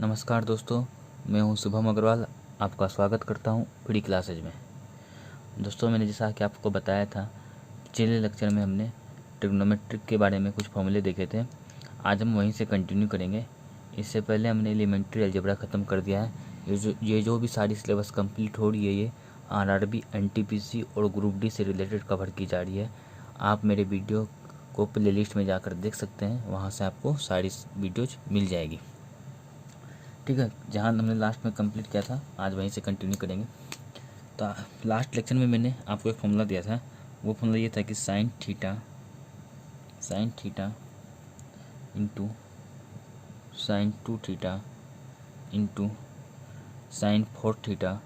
नमस्कार दोस्तों, मैं हूं शुभम अग्रवाल। आपका स्वागत करता हूं प्री क्लासेज में। दोस्तों, मैंने जैसा कि आपको बताया था, पिछले लेक्चर में हमने ट्रिग्नोमेट्रिक के बारे में कुछ फॉर्मूले देखे थे। आज हम वहीं से कंटिन्यू करेंगे। इससे पहले हमने एलिमेंट्री अलजेब्रा ख़त्म कर दिया है। ये जो भी सारी सिलेबस कंप्लीट हो रही है, ये आरआरबी, एनटीपीसी और ग्रुप डी से रिलेटेड कवर की जा रही है। आप मेरे वीडियो को प्लेलिस्ट में जाकर देख सकते हैं, वहाँ से आपको सारी वीडियोज मिल जाएगी। ठीक है, जहाँ हमने लास्ट में कंप्लीट किया था, आज वहीं से कंटिन्यू करेंगे। तो लास्ट लेक्चर में मैंने आपको एक फॉर्मूला दिया था। वो फॉर्मूला ये था कि sine theta into sine 2 theta into sine 4 theta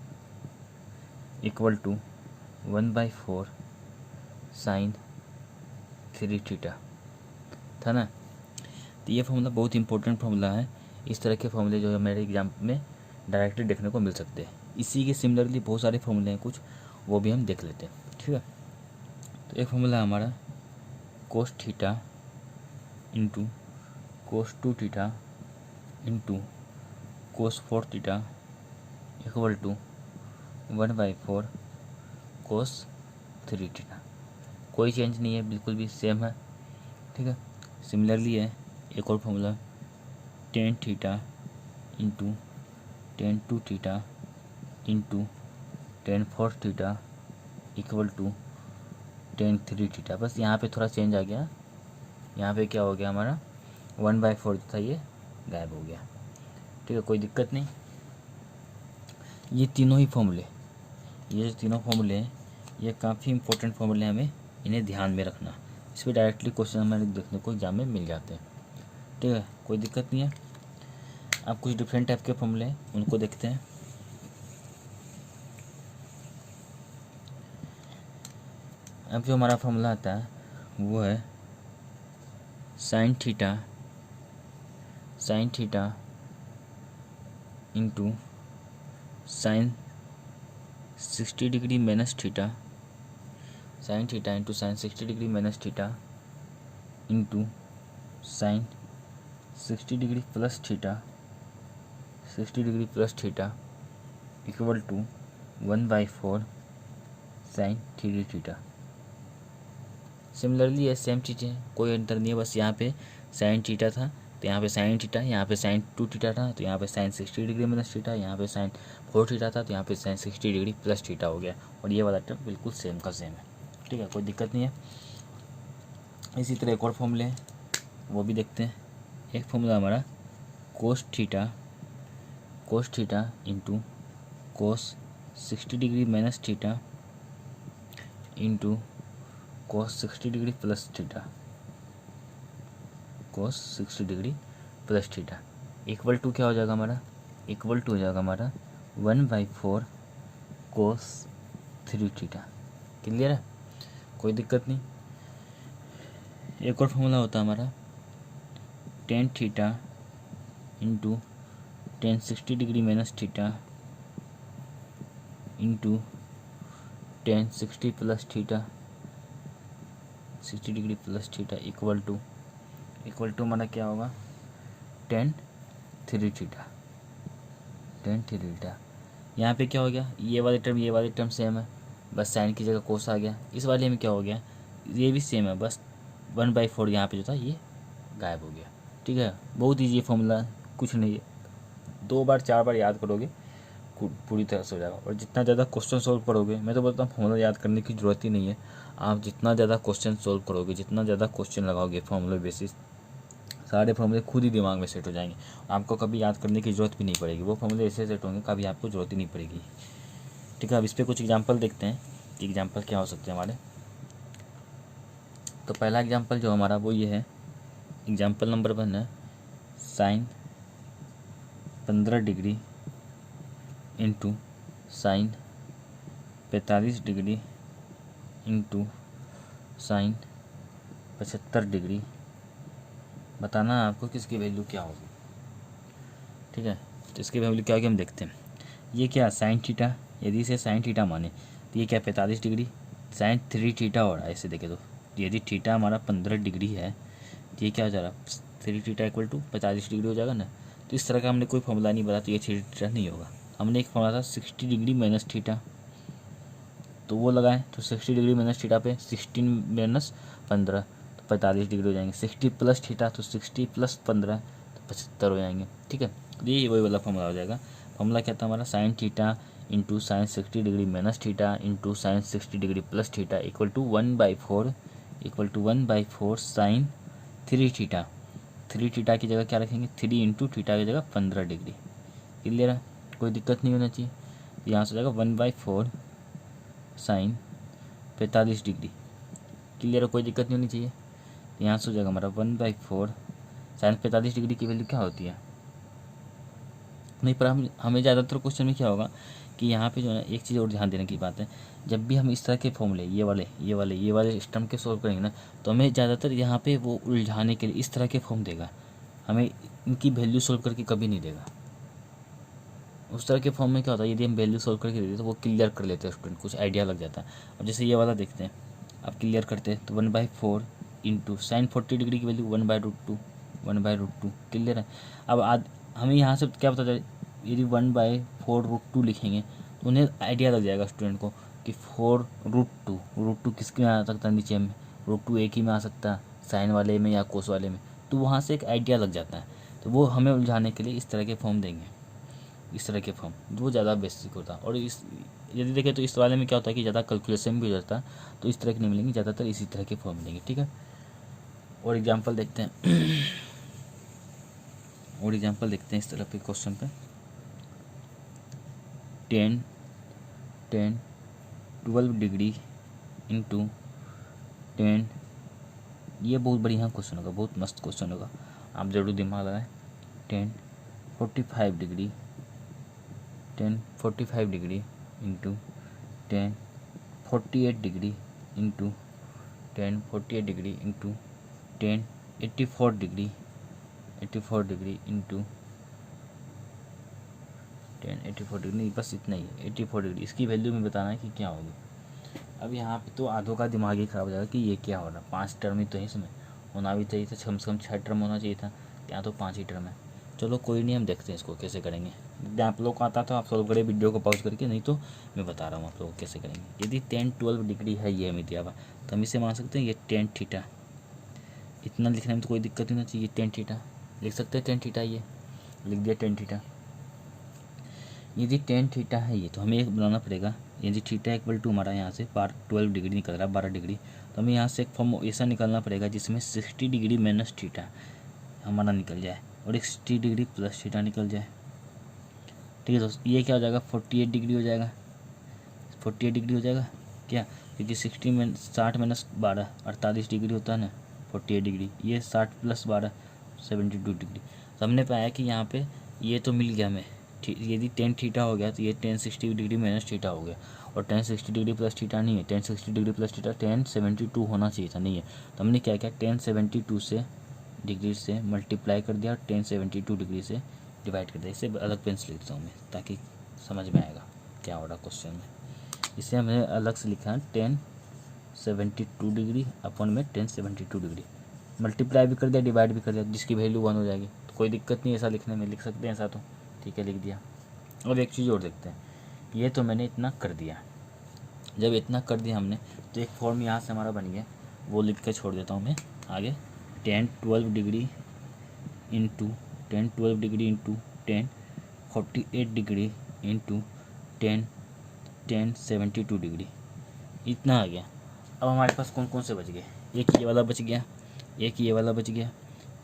equal to 1/4 sine 3 theta था ना। तो ये फॉर्मूला बहुत इंपॉर्टेंट फॉर्मूला है। इस तरह के फॉर्मूले जो है मेरे एग्जाम में डायरेक्टली देखने को मिल सकते हैं। इसी के सिमिलरली बहुत सारे फॉर्मूले हैं कुछ, वो भी हम देख लेते हैं। ठीक है, तो एक फॉर्मूला हमारा cos theta into cos 2 theta into cos 4 theta equal to 1/4 cos 3 theta. कोई चेंज नहीं है, बिल्कुल भी सेम है। ठीक है, सिमिलरली है एक और formula tan theta into tan 2 theta into tan 4 theta equal to tan 3 theta. बस यहाँ पे थोड़ा चेंज आ गया। यहाँ पे क्या हो गया, हमारा 1/4 जो था ये गायब हो गया। ठीक है, कोई दिक्कत नहीं। ये तीनों ही फॉर्मूले, ये जो तीनों फॉर्मूले हैं, ये काफ़ी इंपॉर्टेंट फॉर्मूले हैं, हमें इन्हें ध्यान में रखना। इस पर डायरेक्टली क्वेश्चन हमें देखने को एग्जाम में मिल जाते हैं। ठीक है, कोई दिक्कत नहीं है। अब कुछ डिफरेंट टाइप के फॉर्मूले हैं, उनको देखते हैं। अब जो हमारा फॉर्मूला आता है वो है sine theta into sine 60 degree minus theta, sine theta into sine 60 degree minus theta into sine 60 degree plus theta, 60 degree plus theta equal to 1/4 sine 3 theta. Similarly ये सेम चीज़ें, कोई अंतर नहीं है। बस यहाँ पे साइन थीटा था तो यहाँ पे साइन थीटा, यहाँ पे साइन 2 थीटा था तो यहाँ पे साइन 60 डिग्री माइनस थीटा, यहाँ पे साइन 4 थीटा था तो यहाँ पे साइन 60 डिग्री प्लस थीटा हो गया। और ये वाला टर्म बिल्कुल सेम का सेम है। ठीक है, कोई दिक्कत नहीं है। इसी तरह एक और फॉर्मूले हैं, वो भी देखते हैं। एक फॉर्मूला हमारा cos theta into cos 60 degree minus theta into cos 60 degree plus theta, cos 60 degree plus theta equal to क्या हो जाएगा हमारा, इक्वल टू हो जाएगा हमारा 1/4 कोस 3 थीटा। क्लियर है, कोई दिक्कत नहीं। एक और फॉर्मूला होता है हमारा tan theta into tan 60 degree minus theta into tan 60 plus theta, 60 degree plus theta equal to हमारा क्या होगा, टेन 3 थीटा, टेन 3 थीटा। यहाँ पे क्या हो गया, ये वाले टर्म सेम है, बस साइन की जगह कोस आ गया। इस वाले में क्या हो गया, ये भी सेम है, बस 1/4 यहाँ पे जो था ये गायब हो गया। ठीक है, बहुत ईजी फॉर्मूला, कुछ नहीं है। 2 बार 4 बार याद करोगे पूरी तरह से हो जाएगा। और जितना ज़्यादा क्वेश्चन सोल्व करोगे, मैं तो बोलता हूँ फॉर्मूला याद करने की ज़रूरत ही नहीं है। आप जितना ज़्यादा क्वेश्चन सोल्व करोगे, जितना ज़्यादा क्वेश्चन लगाओगे फॉर्मूला बेसिस, सारे फॉर्मूले खुद ही दिमाग में सेट हो जाएंगे। आपको कभी याद करने की ज़रूरत भी नहीं पड़ेगी। वो फॉर्मूले ऐसे सेट होंगे, कभी आपको ज़रूरत ही नहीं पड़ेगी। ठीक है, अब इस पर कुछ एग्जाम्पल देखते हैं कि एग्जाम्पल क्या हो सकते हैं हमारे। तो पहला एग्जाम्पल जो हमारा वो ये है, एग्जाम्पल नंबर 1 है sine 15 degree into sine 45 degree into sine 75 degree. बताना है आपको कि इसकी वैल्यू क्या होगी। ठीक है, तो इसकी वैल्यू क्या होगी हम देखते हैं। ये क्या साइन थीटा, यदि इसे साइन थीटा माने तो ये क्या 45 डिग्री, साइन 3 थीटा हो रहा है। ऐसे देखे तो यदि थीटा हमारा 15 डिग्री है तो ये क्या हो जा रहा है, 3 थीटा इक्वल टू 45 डिग्री हो जाएगा ना। तो इस तरह का हमने कोई फॉर्मूला नहीं बनाया तो ये थीटा थीटा नहीं होगा। हमने एक फॉर्मूला था 60 डिग्री माइनस थीटा, तो वो लगाएं तो 60 डिग्री माइनस थीटा पे 16 माइनस 15 तो 45 डिग्री हो जाएंगे। 60 प्लस थीटा तो 60 प्लस 15 तो 75 हो जाएंगे। ठीक है, ये वही वाला फॉर्मूला हो जाएगा। फॉर्मूला क्या था हमारा, sine theta into sine 60 degree minus theta into sine 60 degree plus theta equal to 1/4 sine 3 theta. 3 theta की जगह क्या रखेंगे, 3 इंटू थीटा की जगह 15 डिग्री। क्लियर है, कोई दिक्कत नहीं होना चाहिए। यहाँ से हो जाएगा 1/4 साइन 45 डिग्री। क्लियर है, कोई दिक्कत नहीं होनी चाहिए। यहाँ से हो जाएगा हमारा 1/4 साइन 45 डिग्री की वैल्यू क्या होती है नहीं, पर हमें ज़्यादातर क्वेश्चन में क्या होगा कि यहाँ पे जो है एक चीज़ और ध्यान देने की बात है, जब भी हम इस तरह के फॉर्मूले ये वाले सिस्टम के सॉल्व करेंगे ना, तो हमें ज़्यादातर यहाँ पे वो उलझाने के लिए इस तरह के फॉर्म देगा, हमें इनकी वैल्यू सॉल्व करके कभी नहीं देगा। उस तरह के फॉर्म में क्या होता है, यदि हम वैल्यू सॉल्व करके देते तो वो क्लियर कर लेते हैं स्टूडेंट, कुछ आइडिया लग जाता है। अब जैसे ये वाला देखते हैं, अब क्लियर करते हैं तो 1/4 इंटू साइन 40 डिग्री की वैल्यू 1/√2 क्लियर है। अब हमें यहाँ से क्या पता चले, यदि 1/4√2 लिखेंगे तो उन्हें आइडिया लग जाएगा स्टूडेंट को कि 4√2 किसके में आ सकता है, नीचे में √2 एक ही में आ सकता है, साइन वाले में या कोस वाले में, तो वहाँ से एक आइडिया लग जाता है। तो वो हमें उलझाने के लिए इस तरह के फॉर्म देंगे, इस तरह के फॉर्म, वो ज़्यादा बेसिक होता है। और इस यदि देखें तो इस वाले में क्या होता है कि ज़्यादा कैलकुलेशन भी हो जाता है, तो इस तरह के नहीं मिलेंगे, ज़्यादातर इसी तरह के फॉर्म मिलेंगे। ठीक है, और एग्जांपल देखते हैं इस तरह पे क्वेश्चन पे 12 डिग्री इंटू 10, ये बहुत बढ़िया क्वेश्चन होगा, बहुत मस्त क्वेश्चन होगा, आप ज़रूर दिमाग लगाएं। 10 45 degree into 10 48 degree into 10 84 degree into 84 degree, नहीं बस इतना ही है, 84 डिग्री। इसकी वैल्यू में बताना है कि क्या होगी। अब यहाँ पे तो आधों का दिमाग ही ख़राब हो जाएगा कि ये क्या हो रहा है, 5 टर्म ही तो है, इसमें होना भी चाहिए था कम से कम 6 टर्म होना चाहिए था, यहाँ तो 5 ही टर्म है। चलो कोई नहीं, हम देखते हैं इसको कैसे करेंगे। यदि आप लोग को आता तो आप सॉल्व करें वीडियो को पॉज करके, नहीं तो मैं बता रहा हूँ आप लोग कैसे करेंगे। यदि 10-12 डिग्री है ये हमें दिया हुआ, तो हम इसे मान सकते हैं ये 10 थीटा, इतना लिखने में तो कोई दिक्कत नहीं चाहिए, 10 थीटा लिख सकते हैं, 10 थीटा ये लिख दिया 10 थीटा। यदि 10 थीटा है ये, तो हमें एक बनाना पड़ेगा, यदि थीटा इक्वल टू हमारा यहाँ से 12 डिग्री निकल रहा है, 12 डिग्री, तो हमें यहाँ से एक फॉर्म ऐसा निकालना पड़ेगा जिसमें 60 डिग्री माइनस थीटा हमारा निकल जाए और 60 डिग्री प्लस थीटा निकल जाए। ठीक है दोस्त, ये क्या हो जाएगा, 48 डिग्री हो जाएगा, 48 डिग्री हो जाएगा क्या, क्योंकि 60 माइनस 12 48 डिग्री होता है ना, 48 डिग्री, ये 60 प्लस 12 72 डिग्री। तो हमने पाया कि यहाँ पे ये तो मिल गया हमें, यदि 10 थीटा हो गया तो ये 1060 डिग्री माइनस थीटा हो गया, और 1060 डिग्री प्लस थीटा नहीं है, 1060 डिग्री प्लस थीटा 1072 होना चाहिए था, नहीं है। तो हमने क्या किया, 1072 से डिग्री से मल्टीप्लाई कर दिया और 1072 डिग्री से डिवाइड कर दिया। इसे अलग पेन से लिखता हूँ मैं ताकि समझ में आएगा क्या हो रहा क्वेश्चन में। इसे हमने अलग से लिखा है 1072 डिग्री अपन में 1072 डिग्री, मल्टीप्लाई भी कर दिया डिवाइड भी कर दिया, जिसकी वैल्यू 1 हो जाएगी। तो कोई दिक्कत नहीं ऐसा लिखने में, लिख सकते हैं ऐसा तो, ठीक है लिख दिया। अब एक चीज़ और देखते हैं, ये तो मैंने इतना कर दिया, जब इतना कर दिया हमने तो एक फॉर्म यहाँ से हमारा बन गया, वो लिख के छोड़ देता हूँ मैं आगे। 10-12 degree into 10-12 degree into 10-48 degree into 10-72 degree, इतना आ गया। अब हमारे पास कौन कौन से बच गए, एक ये वाला बच गया, एक ये वाला बच गया,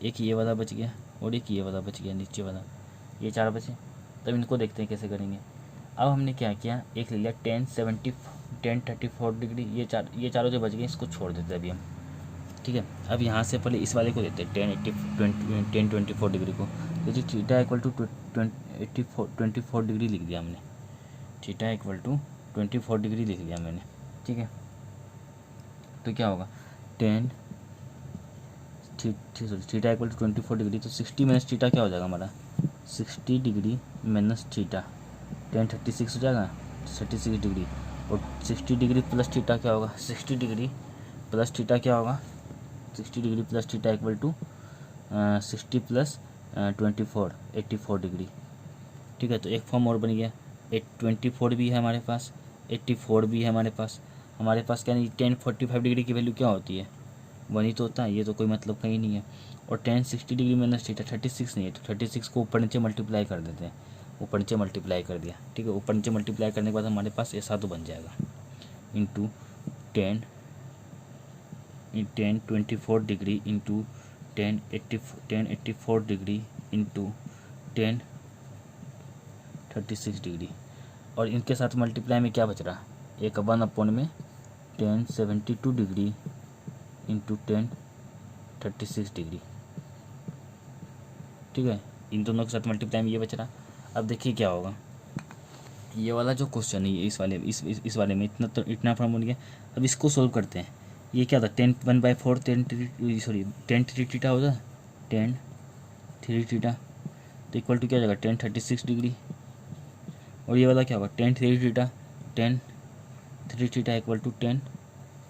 एक ये वाला बच गया और एक ये वाला बच गया नीचे वाला, ये 4 बचे। तब इनको देखते हैं कैसे करेंगे। अब हमने क्या किया, एक ले लिया 10-34 डिग्री, ये चारों जो बच गए इसको छोड़ देते हैं अभी हम। ठीक है, अब यहाँ से पहले इस वाले को देते हैं 10-24 डिग्री को, तो थीटा इक्वल टू 24 डिग्री लिख दिया हमने, थीटा इक्वल टू 24 डिग्री लिख दिया मैंने। ठीक है, तो क्या होगा, थीटा इक्वल टू 24 डिग्री, तो 60 माइनस थीटा क्या हो जाएगा हमारा, 60 डिग्री माइनस थीटा 1036 हो जाएगा, 36 डिग्री, और 60 डिग्री प्लस थीटा क्या होगा, 60 डिग्री प्लस थीटा क्या होगा, 60 degree plus theta equal to 60 प्लस 84 डिग्री। ठीक है, तो एक फॉर्म और बन गया, 24 भी है हमारे पास, 84 भी है हमारे पास क्या नहीं, 1045 डिग्री की वैल्यू क्या होती है, 1 ही तो होता है, ये तो कोई मतलब कहीं नहीं है। और 1060 डिग्री माइनस थीटा 36 नहीं है, तो 36 को ऊपर नीचे मल्टीप्लाई कर देते हैं, ऊपर नीचे मल्टीप्लाई कर दिया। ठीक है, ऊपर नीचे मल्टीप्लाई करने के बाद हमारे पास ऐसा तो बन जाएगा, into 1024 degree into 1084 degree into 1036 degree. और इनके साथ मल्टीप्लाई में क्या बच रहा, एक 1 में 1072 डिग्री इंटू 1036 डिग्री। ठीक है, इन दोनों के साथ मल्टीप्लाई में ये बच रहा। अब देखिए क्या होगा, ये वाला जो क्वेश्चन है इस वाले में इतना फॉर्म बन गया। अब इसको सोल्व करते हैं। ये क्या था, 10 1/4 10 3 थीटा होता, 10 3 थीटा, तो इक्वल टू क्या हो जाएगा 1036 डिग्री। और ये वाला क्या होगा 10 3 theta, 10 3 theta equal to 10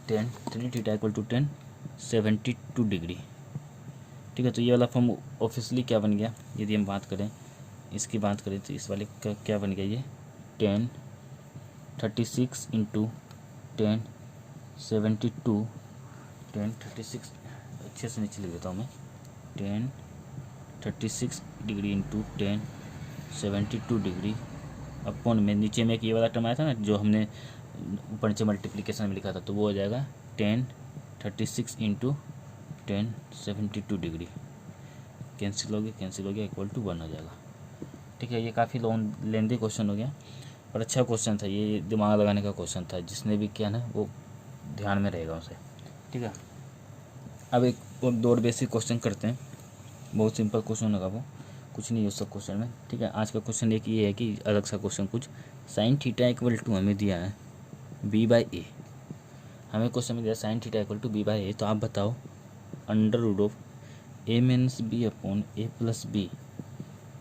3 theta equal to 1072 degree. ठीक है, तो ये वाला फॉर्म ऑफिशियली क्या बन गया, यदि हम बात करें इसकी बात करें तो इस वाले का क्या बन गया, ये 1036 इंटू 1072 1036 अच्छे से नीचे लिख देता हूँ मैं, 1036 डिग्री इंटू 1072 डिग्री अपॉन में नीचे में एक ये वाला टर्म आया था ना जो हमने ऊपर नीचे मल्टीप्लिकेशन में लिखा था, तो वो हो जाएगा 1036 इंटू 1072 डिग्री, कैंसिल हो गया इक्वल टू 1 हो जाएगा। ठीक है, ये काफ़ी लेंदी क्वेश्चन हो गया, और अच्छा क्वेश्चन था, ये दिमाग लगाने का क्वेश्चन था, जिसने भी किया ना वो ध्यान में रहेगा उसे। ठीक है, अब एक और 2 बेसिक क्वेश्चन करते हैं, बहुत सिंपल क्वेश्चन होगा वो, कुछ नहीं है उस सब क्वेश्चन में। ठीक है, आज का क्वेश्चन एक ये है कि अलग सा क्वेश्चन कुछ, साइन थीटा इक्वल टू हमें दिया है b/a, हमें क्वेश्चन में दिया sine theta equal to b/a, तो आप बताओ under root of a minus B upon a plus B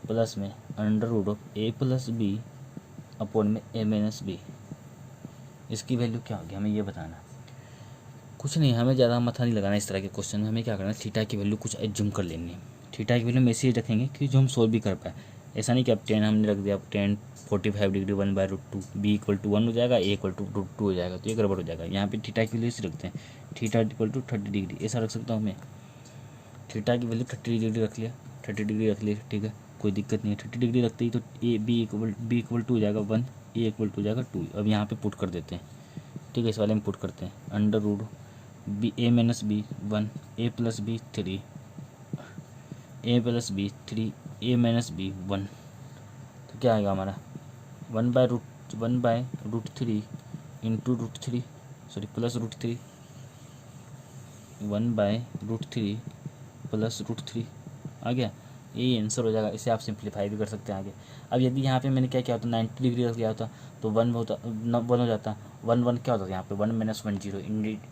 plus में under root of a plus B upon में a माइनस बी, इसकी वैल्यू क्या होगी, हमें ये बताना। कुछ नहीं, हमें ज़्यादा मथा नहीं लगाना इस तरह के क्वेश्चन में, हमें क्या करना है, थीटा की वैल्यू कुछ एज्यूम कर लेनी है। थीटा की वैल्यू हम ऐसे ही रखेंगे कि जो हम सोल्व भी कर पाए, ऐसा नहीं कि अब 10 हमने रख दिया, अब 1045 डिग्री 1/√2 b इक्वल टू 1 हो जाएगा, a इक्वल टू √2 हो जाएगा, तो ये गड़बड़ हो जाएगा। यहाँ पे थीटा की वैल्यू ऐसे रखते हैं, थीटा इक्वल टू 30 डिग्री, ऐसा रख सकता हूँ मैं, थीटा की वैल्यू 30 डिग्री रख लिया, 30 डिग्री रख लिया। ठीक है, कोई दिक्कत नहीं है, 30 डिग्री रखते ही तो b इक्वल टू हो जाएगा 1, a इक्वल टू हो जाएगा 2। अब यहाँ पे पुट कर देते हैं। ठीक है, इस वाले में पुट करते हैं, under root b a minus B 1 a plus B 3 a plus B 3 a minus B 1, तो क्या आएगा हमारा 1/√3 इंटू √3 प्लस √3 1/√3 प्लस √3 आ गया, यही आंसर हो जाएगा। इसे आप सिंप्लीफाई भी कर सकते हैं आगे। अब यदि यहाँ पे मैंने क्या किया होता 90 डिग्री रख लिया होता तो 1 हो जाता, 1 क्या होता है यहाँ पे 1 - 1 0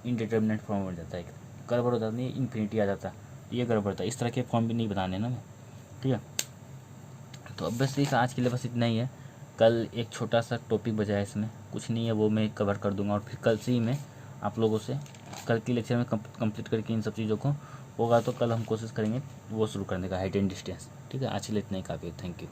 इनडिटर्मिनेट फॉर्म बन जाता है, गड़बड़ हो जाता है, इन्फिनिटी आ जाता, ये गड़बड़ था। इस तरह के फॉर्म भी नहीं बनाने ना मैं। ठीक है, तो ऑब्वियसली आज के लिए बस इतना ही है। कल एक छोटा सा टॉपिक बचा है, इसमें कुछ नहीं है, वो मैं कवर कर दूंगा, और फिर कल से ही मैं आप लोगों से कल के लेक्चर में कंप्लीट करके इन सब चीज़ों को होगा, तो कल हम कोशिश करेंगे वो शुरू करने का, हाइट एंड डिस्टेंस। ठीक है, आज के लिए इतना ही काफ़ी है, थैंक यू।